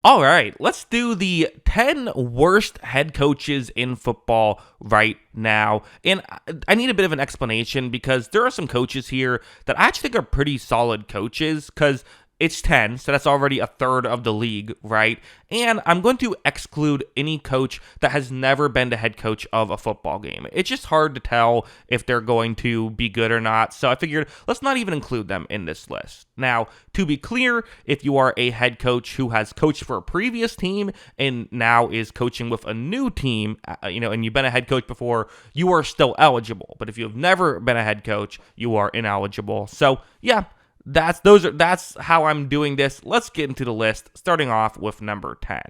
All right, let's do the 10 worst head coaches in football right now. And I need a bit of an explanation because there are some coaches here that I actually think are pretty solid coaches because it's 10, so that's already a third of the league, right? And I'm going to exclude any coach that has never been the head coach of a football game. It's just hard to tell if they're going to be good or not, so I figured let's not even include them in this list. Now, to be clear, if you are a head coach who has coached for a previous team and now is coaching with a new team, and you've been a head coach before, you are still eligible. But if you have never been a head coach, you are ineligible. So, yeah, that's how I'm doing this. Let's get into the list, starting off with number 10.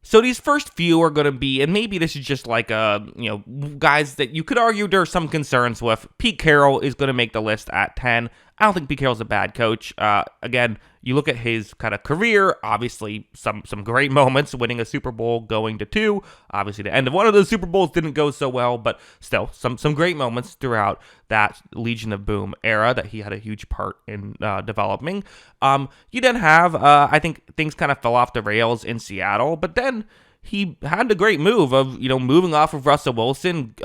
So these first few are going to be, and maybe this is just like guys that you could argue there are some concerns with. Pete Carroll is going to make the list at 10. I don't think Pete Carroll's a bad coach. Again, you look at his kind of career, obviously some great moments, winning a Super Bowl, going to 2. Obviously, the end of one of those Super Bowls didn't go so well, but still, some great moments throughout that Legion of Boom era that he had a huge part in developing. You then have, I think things kind of fell off the rails in Seattle, but then he had the great move of, moving off of Russell Wilson,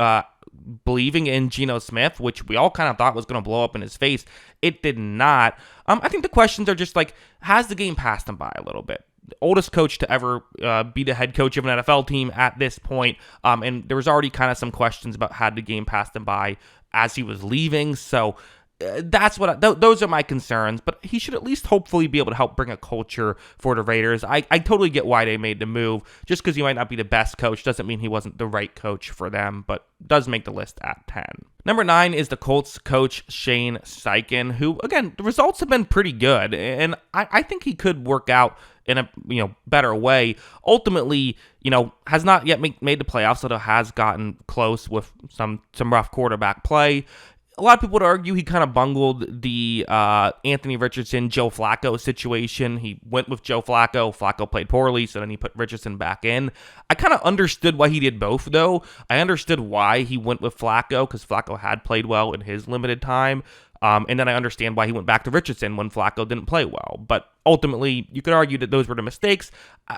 believing in Geno Smith, which we all kind of thought was going to blow up in his face. It did not. I think the questions are just like, has the game passed him by a little bit? The oldest coach to ever be the head coach of an NFL team at this point, and there was already kind of some questions about had the game passed him by as he was leaving. So that's those are my concerns, but he should at least hopefully be able to help bring a culture for the Raiders. I totally get why they made the move. Just because he might not be the best coach doesn't mean he wasn't the right coach for them, but does make the list at 10. Number 9 is the Colts coach Shane Steichen, who, again, the results have been pretty good, and I think he could work out in a better way. Ultimately, has not yet made the playoffs, although has gotten close with some rough quarterback play. A lot of people would argue he kind of bungled the Anthony Richardson, Joe Flacco situation. He went with Joe Flacco. Flacco played poorly, so then he put Richardson back in. I kind of understood why he did both, though. I understood why he went with Flacco, because Flacco had played well in his limited time. And then I understand why he went back to Richardson when Flacco didn't play well. But ultimately, you could argue that those were the mistakes.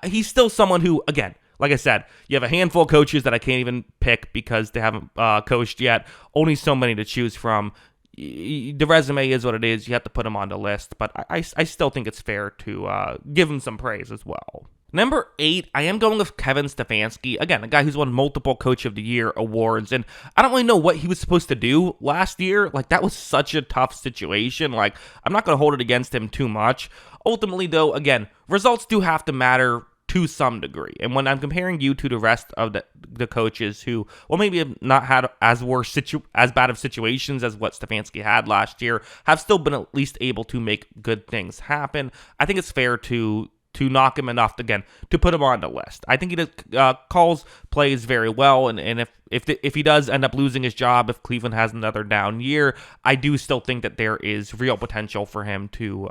He's still someone who, again, like I said, you have a handful of coaches that I can't even pick because they haven't coached yet. Only so many to choose from. The resume is what it is. You have to put him on the list. But I still think it's fair to give him some praise as well. Number 8, I am going with Kevin Stefanski. Again, a guy who's won multiple Coach of the Year awards. And I don't really know what he was supposed to do last year. Like, that was such a tough situation. Like, I'm not going to hold it against him too much. Ultimately, though, again, results do have to matter to some degree. And when I'm comparing you to the rest of the coaches who, well, maybe have not had as bad of situations as what Stefanski had last year, have still been at least able to make good things happen, I think it's fair to knock him enough, again, to put him on the list. I think he calls plays very well, and if he does end up losing his job, if Cleveland has another down year, I do still think that there is real potential for him to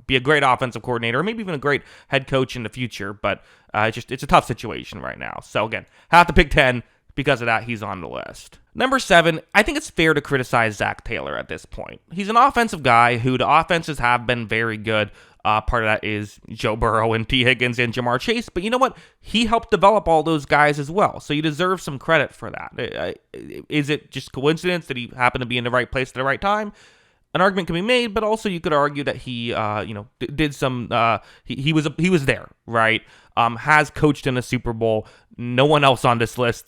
be a great offensive coordinator, or maybe even a great head coach in the future, but it's a tough situation right now. So again, have to pick 10. Because of that, he's on the list. Number 7, I think it's fair to criticize Zac Taylor at this point. He's an offensive guy who the offenses have been very good. Part of that is Joe Burrow and T. Higgins and Jamar Chase. But you know what? He helped develop all those guys as well. So you deserve some credit for that. Is it just coincidence that he happened to be in the right place at the right time? An argument can be made, but also you could argue that he, did some. He was there, right? Has coached in a Super Bowl. No one else on this list.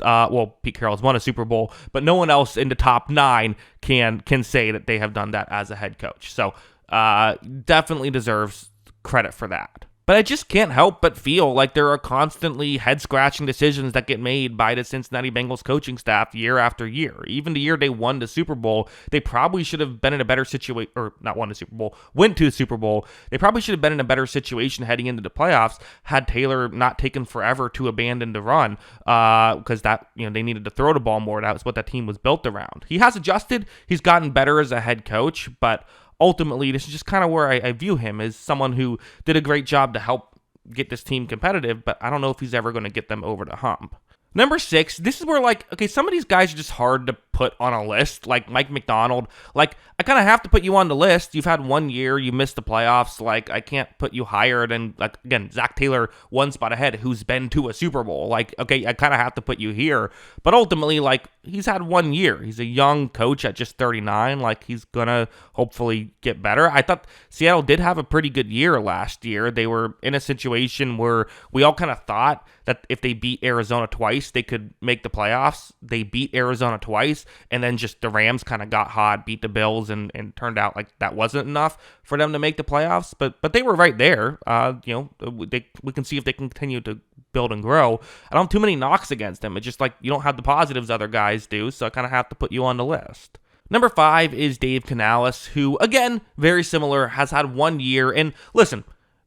Pete Carroll's won a Super Bowl, but no one else in the top 9 can say that they have done that as a head coach. So definitely deserves credit for that. But I just can't help but feel like there are constantly head-scratching decisions that get made by the Cincinnati Bengals coaching staff year after year. Even the year they won the Super Bowl, they probably should have been in a better situation, or not won the Super Bowl, went to the Super Bowl. They probably should have been in a better situation heading into the playoffs had Taylor not taken forever to abandon the run, because they needed to throw the ball more. That was what that team was built around. He has adjusted. He's gotten better as a head coach, but ultimately, this is just kind of where I view him as someone who did a great job to help get this team competitive, but I don't know if he's ever going to get them over the hump. Number 6, this is where, some of these guys are just hard to put on a list. Like Mike Macdonald, like I kind of have to put you on the list. You've had 1 year, you missed the playoffs. Like I can't put you higher than, like, again, Zac Taylor, one spot ahead, who's been to a Super Bowl. Like, okay, I kind of have to put you here. But ultimately, like, he's had 1 year. He's a young coach at just 39. Like, he's gonna hopefully get better. I thought Seattle did have a pretty good year last year. They were in a situation where we all kind of thought that if they beat Arizona twice, they could make the playoffs. They beat Arizona twice, and then just the Rams kind of got hot, beat the Bills, and turned out like that wasn't enough for them to make the playoffs. But they were right there. We can see if they continue to build and grow. I don't have too many knocks against them. It's just like you don't have the positives other guys do, so I kind of have to put you on the list. Number 5 is Dave Canales, who, again, very similar, has had 1 year. And listen,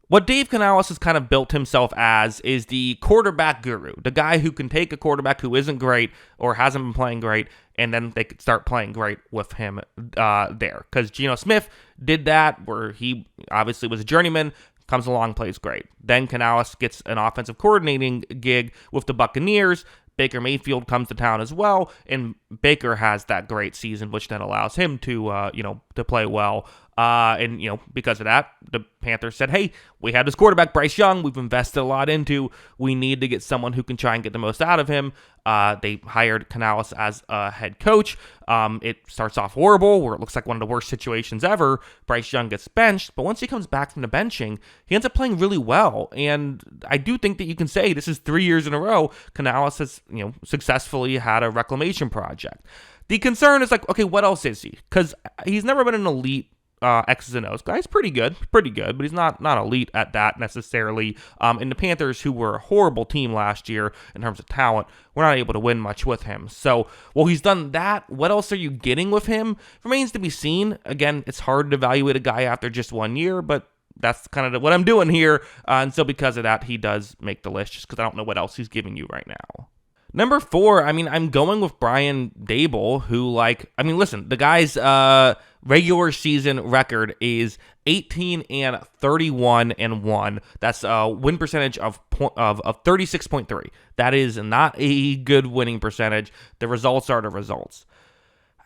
what Dave Canales has kind of built himself as is the quarterback guru, the guy who can take a quarterback who isn't great or hasn't been playing great, and then they could start playing great with him there. Because Geno Smith did that, where he obviously was a journeyman, comes along, plays great. Then Canales gets an offensive coordinating gig with the Buccaneers. Baker Mayfield comes to town as well, and Baker has that great season, which then allows him to, to play well. Because of that, the Panthers said, hey, we have this quarterback, Bryce Young, we've invested a lot into. We need to get someone who can try and get the most out of him. They hired Canales as a head coach. It starts off horrible, where it looks like one of the worst situations ever. Bryce Young gets benched, but once he comes back from the benching, he ends up playing really well. And I do think that you can say this is 3 years in a row Canales has, successfully had a reclamation project. The concern is like, okay, what else is he? Because he's never been an elite X's and O's guy. He's pretty good, but he's not elite at that necessarily. And the Panthers, who were a horrible team last year in terms of talent, were not able to win much with him. So, while he's done that, what else are you getting with him? Remains to be seen. Again, it's hard to evaluate a guy after just 1 year, but that's kind of what I'm doing here. And so because of that, he does make the list, just because I don't know what else he's giving you right now. Number 4, I'm going with Brian Daboll, who, listen, the guy's regular season record is 18-31-1. That's a win percentage of 36.3. That is not a good winning percentage. The results are the results.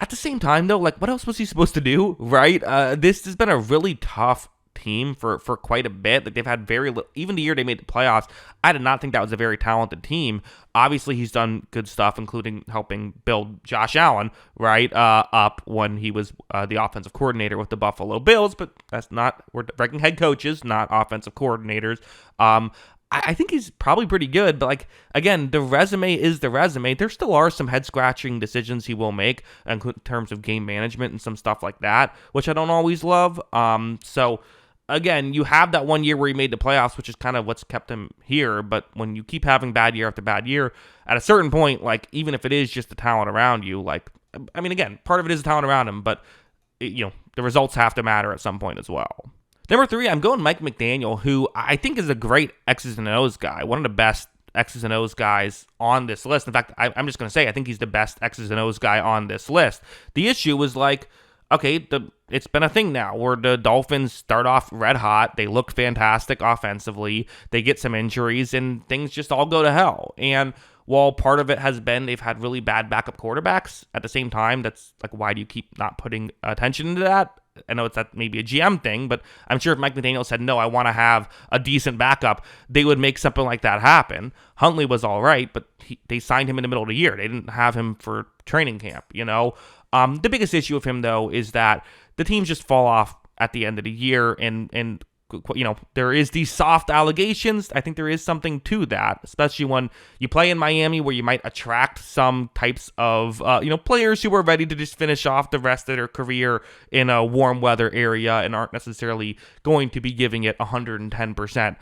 At the same time, though, what else was he supposed to do, right? This has been a really tough team for quite a bit. They've had very little, even the year they made the playoffs, I did not think that was a very talented team. Obviously, he's done good stuff, including helping build Josh Allen, right, up when he was the offensive coordinator with the Buffalo Bills, but we're ranking head coaches, not offensive coordinators. I think he's probably pretty good, but again, the resume is the resume. There still are some head-scratching decisions he will make in terms of game management and some stuff like that, which I don't always love. So again, you have that 1 year where he made the playoffs, which is kind of what's kept him here. But when you keep having bad year after bad year, at a certain point, even if it is just the talent around you, again, part of it is the talent around him, but the results have to matter at some point as well. Number 3, I'm going Mike McDaniel, who I think is a great X's and O's guy, one of the best X's and O's guys on this list. In fact, I'm just going to say I think he's the best X's and O's guy on this list. The issue was it's been a thing now where the Dolphins start off red hot. They look fantastic offensively. They get some injuries, and things just all go to hell. And while part of it has been they've had really bad backup quarterbacks, at the same time, that's why do you keep not putting attention into that? I know it's that maybe a GM thing, but I'm sure if Mike McDaniel said, no, I want to have a decent backup, they would make something like that happen. Huntley was all right, but they signed him in the middle of the year. They didn't have him for training camp, The biggest issue with him, though, is that the teams just fall off at the end of the year, and there is these soft allegations. I think there is something to that, especially when you play in Miami, where you might attract some types of, players who are ready to just finish off the rest of their career in a warm weather area and aren't necessarily going to be giving it 110%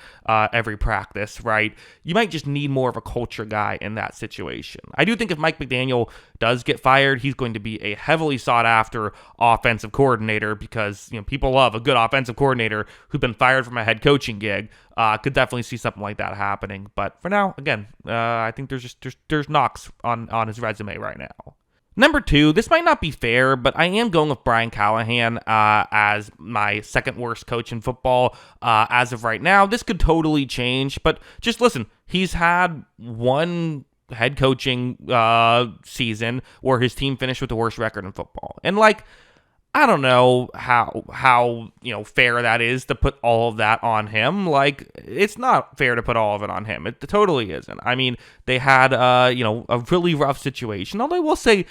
every practice, right? You might just need more of a culture guy in that situation. I do think if Mike McDaniel does get fired, he's going to be a heavily sought after offensive coordinator, because people love a good offensive coordinator who's been fired from a head coaching gig. Could definitely see something like that happening, but for now, again, I think there's knocks on his resume right now. Number 2, this might not be fair, but I am going with Brian Callahan as my second worst coach in football as of right now. This could totally change, but just listen, he's had one head coaching season where his team finished with the worst record in football. And I don't know how fair that is to put all of that on him. It's not fair to put all of it on him. It totally isn't. I mean, they had a really rough situation. Although I will say,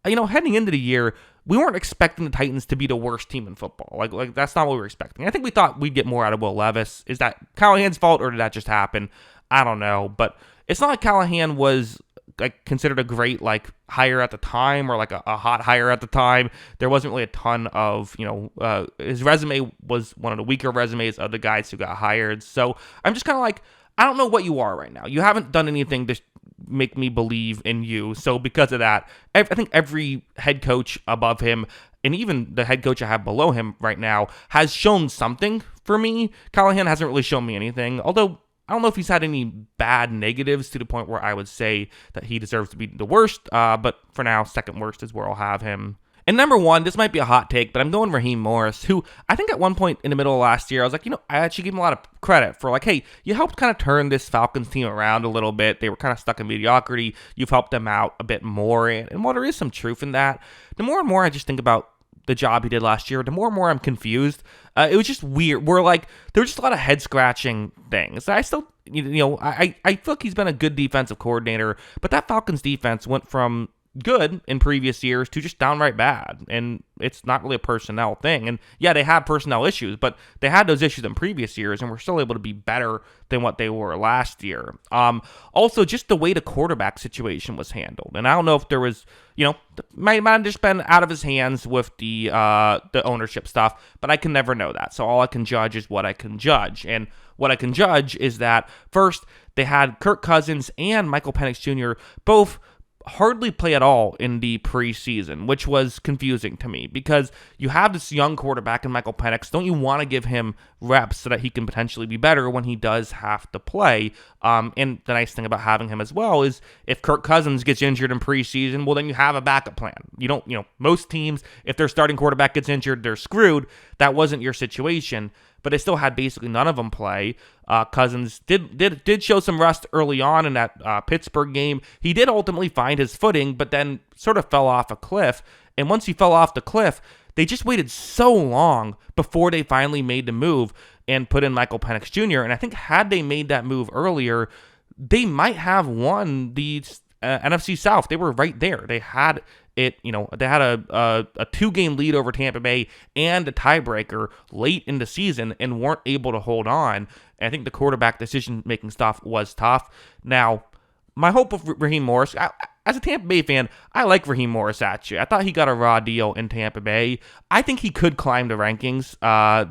heading into the year, we weren't expecting the Titans to be the worst team in football. Like that's not what we were expecting. I think we thought we'd get more out of Will Levis. Is that Callahan's fault or did that just happen? I don't know, but it's not like Callahan was considered a great hire at the time or a hot hire at the time. There wasn't really a ton of his resume was one of the weaker resumes of the guys who got hired. So I'm just kind of I don't know what you are right now. You haven't done anything to make me believe in you. So because of that, I think every head coach above him and even the head coach I have below him right now has shown something for me. Callahan hasn't really shown me anything, although I don't know if he's had any bad negatives to the point where I would say that he deserves to be the worst, but for now, second worst is where I'll have him. And number one, this might be a hot take, but I'm going Raheem Morris, who I think at one point in the middle of last year, I was I actually give him a lot of credit for hey, you helped kind of turn this Falcons team around a little bit. They were kind of stuck in mediocrity. You've helped them out a bit more. And while there is some truth in that, the more and more I just think about the job he did last year, the more and more I'm confused. It was just weird. There were just a lot of head scratching things. I still, I feel like he's been a good defensive coordinator, but that Falcons defense went from good in previous years to just downright bad, and it's not really a personnel thing. And yeah, they have personnel issues, but they had those issues in previous years and were still able to be better than what they were last year. Also, just the way the quarterback situation was handled, and I don't know if there was, might have just been out of his hands with the ownership stuff, but I can never know that. So all I can judge is what I can judge, and what I can judge is that first they had Kirk Cousins and Michael Penix Jr. both hardly play at all in the preseason, which was confusing to me because you have this young quarterback in Michael Penix. Don't you want to give him reps so that he can potentially be better when he does have to play? And the nice thing about having him as well is if Kirk Cousins gets injured in preseason, well, then you have a backup plan. You don't, most teams, if their starting quarterback gets injured, they're screwed. That wasn't your situation, but they still had basically none of them play. Cousins did show some rust early on in that Pittsburgh game. He did ultimately find his footing, but then sort of fell off a cliff. And once he fell off the cliff, they just waited so long before they finally made the move and put in Michael Penix Jr. And I think had they made that move earlier, they might have won the NFC South. They were right there. They had it, they had a 2-game lead over Tampa Bay and a tiebreaker late in the season and weren't able to hold on. And I think the quarterback decision-making stuff was tough. Now, my hope of Raheem Morris, as a Tampa Bay fan, I like Raheem Morris actually. I thought he got a raw deal in Tampa Bay. I think he could climb the rankings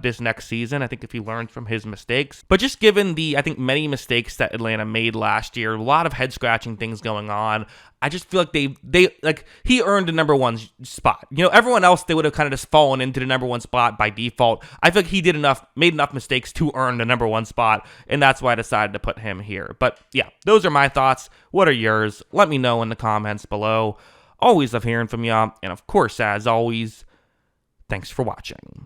this next season. I think if he learns from his mistakes. But just given I think many mistakes that Atlanta made last year, a lot of head-scratching things going on, I just feel like he earned the number one spot. Everyone else, they would have kind of just fallen into the number one spot by default. I feel like he made enough mistakes to earn the number one spot, and that's why I decided to put him here. But yeah, those are my thoughts. What are yours? Let me know in the comments below. Always love hearing from you, and of course, as always, thanks for watching.